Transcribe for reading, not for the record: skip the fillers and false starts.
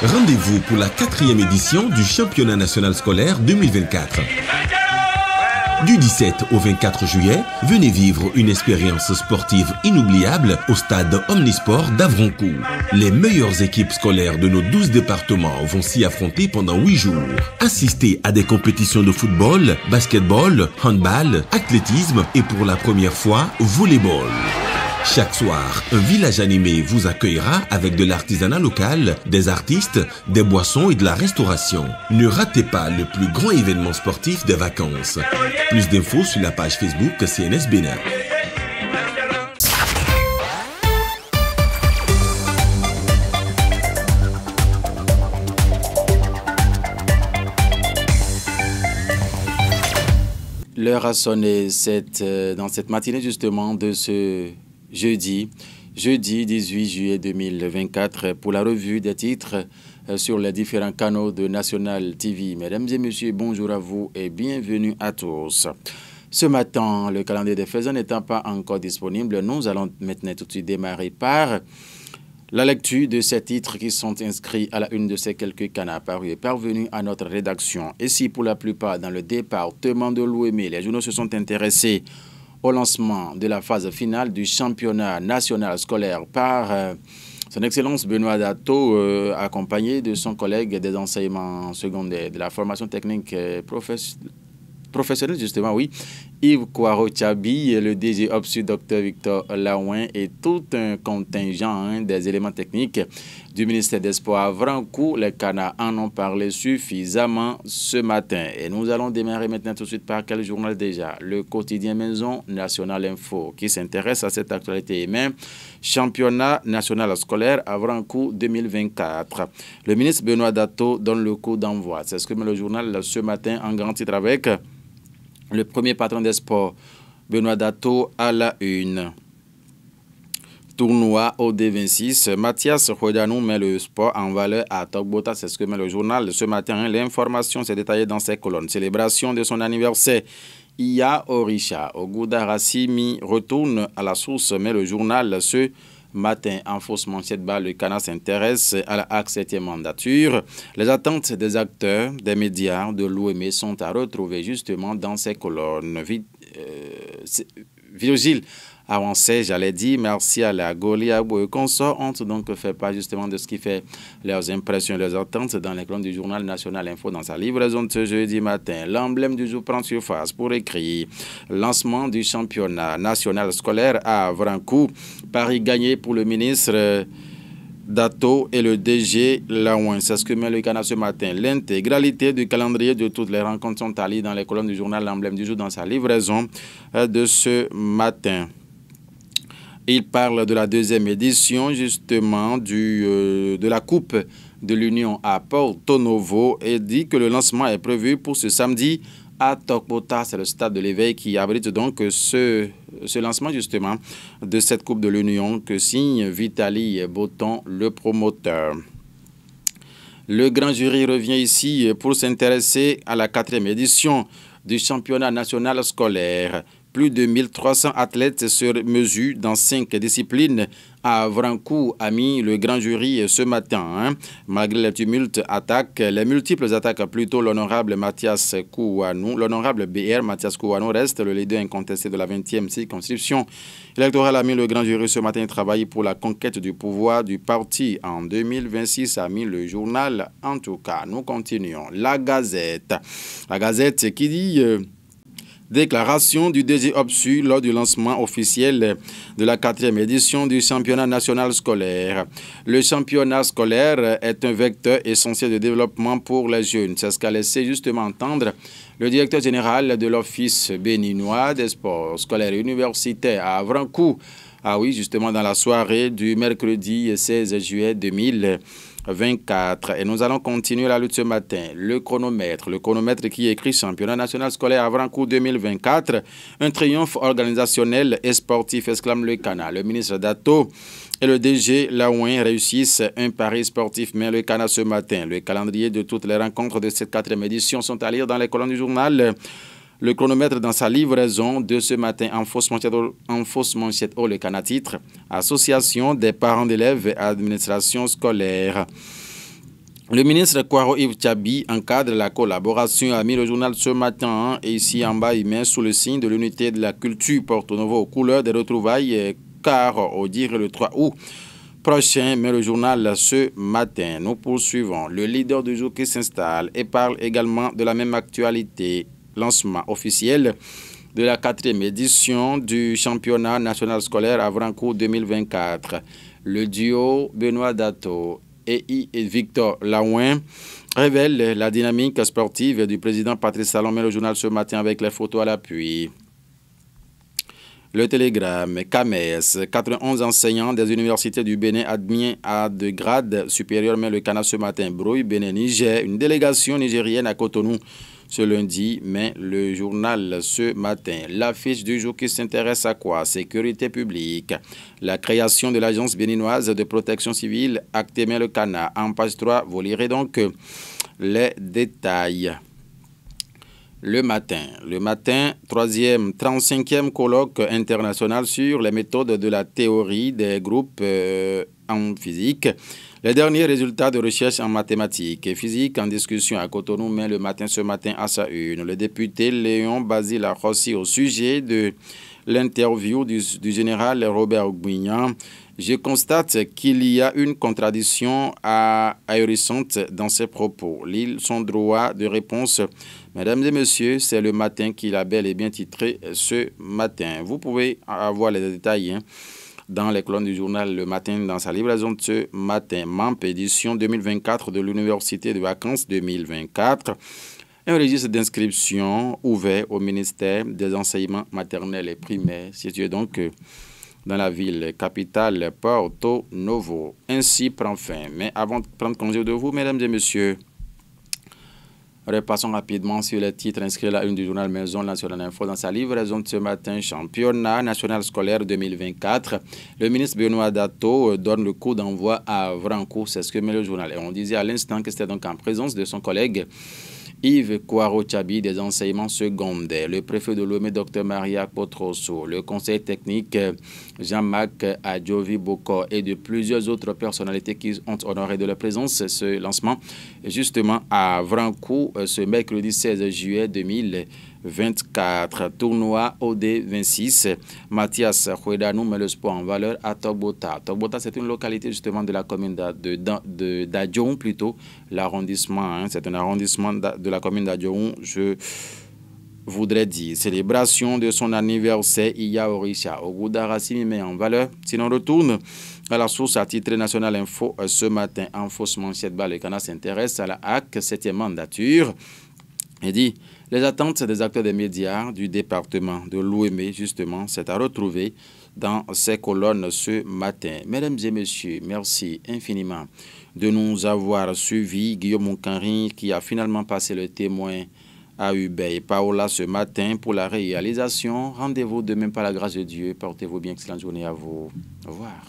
Rendez-vous pour la 4e édition du championnat national scolaire 2024. Du 17 au 24 juillet, venez vivre une expérience sportive inoubliable au stade Omnisport d'Avrancourt. Les meilleures équipes scolaires de nos 12 départements vont s'y affronter pendant 8 jours. Assistez à des compétitions de football, basketball, handball, athlétisme et pour la première fois, volleyball. Chaque soir, un village animé vous accueillera avec de l'artisanat local, des artistes, des boissons et de la restauration. Ne ratez pas le plus grand événement sportif des vacances. Plus d'infos sur la page Facebook CNS Bénin. L'heure a sonné dans cette matinée justement de ce jeudi 18 juillet 2024 pour la revue des titres sur les différents canaux de National TV. Mesdames et messieurs, bonjour à vous et bienvenue à tous. Ce matin, le calendrier des faisans n'étant pas encore disponible, nous allons maintenant tout de suite démarrer par la lecture de ces titres qui sont inscrits à la une de ces quelques canaux parus et parvenus à notre rédaction. Et si pour la plupart dans le département de l'Ouémé, les journaux se sont intéressés au lancement de la phase finale du championnat national scolaire par son Excellence Benoît Dato, accompagné de son collègue des enseignements secondaires, de la formation technique professionnelle, justement, oui, Yves Kouaro Tchabi, le DG OPSU, Dr Victor Laouin et tout un contingent des éléments techniques du ministère des Sports à Avrancourt. Les canards en ont parlé suffisamment ce matin. Et nous allons démarrer maintenant tout de suite par quel journal déjà? Le quotidien Maison National Info qui s'intéresse à cette actualité. Mais championnat national scolaire Avrancourt 2024. Le ministre Benoît Dato donne le coup d'envoi. C'est ce que met le journal ce matin en grand titre avec le premier patron des sports, Benoît Dato, à la une. Tournoi au D26, Mathias Rodanou met le sport en valeur à Togbota, c'est ce que met le journal ce matin. L'information s'est détaillée dans ses colonnes. Célébration de son anniversaire. Iya Orisha, Ogouda Rassimi retourne à la source, met le journal ce matin. En fausse manchette bas, le Canard s'intéresse à la 7e mandature. Les attentes des acteurs, des médias, de l'OME sont à retrouver justement dans ces colonnes. Virgile avancé, j'allais dire, merci à la Goliath et consorts, ont donc fait part justement de ce qui fait leurs impressions, leurs attentes dans les colonnes du journal National Info dans sa livraison de ce jeudi matin. L'emblème du jour prend surface pour écrire lancement du championnat national scolaire à Avrancourt. Paris gagné pour le ministre Dato et le DG Laouin. C'est ce que met le Canard ce matin. L'intégralité du calendrier de toutes les rencontres sont à lire dans les colonnes du journal L'emblème du jour dans sa livraison de ce matin. Il parle de la 2e édition justement de la Coupe de l'Union à Porto Novo et dit que le lancement est prévu pour ce samedi à Togbota. C'est le stade de l'éveil qui abrite donc ce lancement justement de cette Coupe de l'Union que signe Vitali Boton, le promoteur. Le grand jury revient ici pour s'intéresser à la 4e édition du championnat national scolaire. Plus de 1300 athlètes se mesurent dans 5 disciplines à Avrancourt, a mis le grand jury ce matin. Malgré les tumultes les multiples attaques, plutôt l'honorable Mathias Kouanou, l'honorable BR Mathias Kouanou reste le leader incontesté de la 20e circonscription électorale, a mis le grand jury ce matin travailler pour la conquête du pouvoir du parti en 2026, a mis le journal. En tout cas, nous continuons. La Gazette qui dit... Déclaration du DG OPSU lors du lancement officiel de la 4e édition du championnat national scolaire. Le championnat scolaire est un vecteur essentiel de développement pour les jeunes. C'est ce qu'a laissé justement entendre le directeur général de l'Office béninois des sports scolaires et universitaires à Avrancourt. Ah oui, justement dans la soirée du mercredi 16 juillet 2024. Et nous allons continuer la lutte ce matin. Le chronomètre qui écrit championnat national scolaire Avrancourt 2024. Un triomphe organisationnel et sportif, exclame le Canard. Le ministre Dato et le DG Laouin réussissent un pari sportif, mais le Canard ce matin. Le calendrier de toutes les rencontres de cette 4e édition sont à lire dans les colonnes du journal. Le chronomètre dans sa livraison de ce matin en fausse manchette au le Canard titre Association des parents d'élèves et administration scolaire. Le ministre Kwaro Yves Tchabi encadre la collaboration, a mis le journal ce matin. Et ici en bas, il met sous le signe de l'unité de la culture Porto Novo aux couleurs des retrouvailles, car au dire le 3 août prochain, mais le journal ce matin. Nous poursuivons. Le leader du jour qui s'installe et parle également de la même actualité. Lancement officiel de la 4e édition du championnat national scolaire à Vrancourt 2024. Le duo Benoît Dato et Victor Laouin révèle la dynamique sportive du président Patrice Talon, mais le journal ce matin avec les photos à l'appui. Le Télégramme, CAMES, 91 enseignants des universités du Bénin admis à de grades supérieurs, mais le Canard ce matin brouille Bénin-Niger, une délégation nigérienne à Cotonou ce lundi, mais le journal ce matin. L'affiche du jour qui s'intéresse à quoi? Sécurité publique. La création de l'agence béninoise de protection civile, actée, mais le Canard. En page 3, vous lirez donc les détails. Le matin, 35e colloque international sur les méthodes de la théorie des groupes en physique. Les derniers résultats de recherche en mathématiques et physique en discussion à Cotonou, mais le matin ce matin à sa une. Le député Léon Basile Rossi au sujet de l'interview du général Robert Guignan. Je constate qu'il y a une contradiction ahurissante dans ses propos. Son droit de réponse, mesdames et messieurs, c'est le matin qu'il a bel et bien titré ce matin. Vous pouvez avoir les détails dans les colonnes du journal Le Matin dans sa livraison de ce matin. MAMP édition 2024 de l'Université de vacances 2024. Un registre d'inscription ouvert au ministère des enseignements maternels et primaires, situé donc dans la ville capitale Porto Novo. Ainsi prend fin. Mais avant de prendre congé de vous, mesdames et messieurs, repassons rapidement sur les titres inscrits à la une du journal Maison Nationale Info dans sa livraison de ce matin. Championnat national scolaire 2024. Le ministre Benoît Dato donne le coup d'envoi à Vrancourt, c'est ce que met le journal. Et on disait à l'instant que c'était donc en présence de son collègue Yves Kwaro Tchabi des enseignements secondaires, le préfet de Lomé, Dr Maria Potroso, le conseil technique Jean-Marc Adjovi Boko et de plusieurs autres personnalités qui ont honoré de leur présence ce lancement justement à Vrancourt ce mercredi 16 juillet 2024. Tournoi OD26. Mathias Huedanou met le sport en valeur à Togbota. Togbota, c'est une localité justement de la commune d'Adjoun, plutôt l'arrondissement. C'est un arrondissement de la commune d'Adjoun, je voudrais dire. Célébration de son anniversaire, Iya Orisha. Ogoudarassi met en valeur. Sinon, on retourne à la source à titre national info ce matin. En fausse manchette, le Canard s'intéresse à la HAC, 7e mandature. Il dit, les attentes des acteurs des médias du département de l'OME, justement, c'est à retrouver dans ces colonnes ce matin. Mesdames et messieurs, merci infiniment de nous avoir suivis. Guillaume Moncanry qui a finalement passé le témoin à Hubert et Paola ce matin pour la réalisation. Rendez-vous demain par la grâce de Dieu. Portez-vous bien, excellente journée à vous. Au revoir.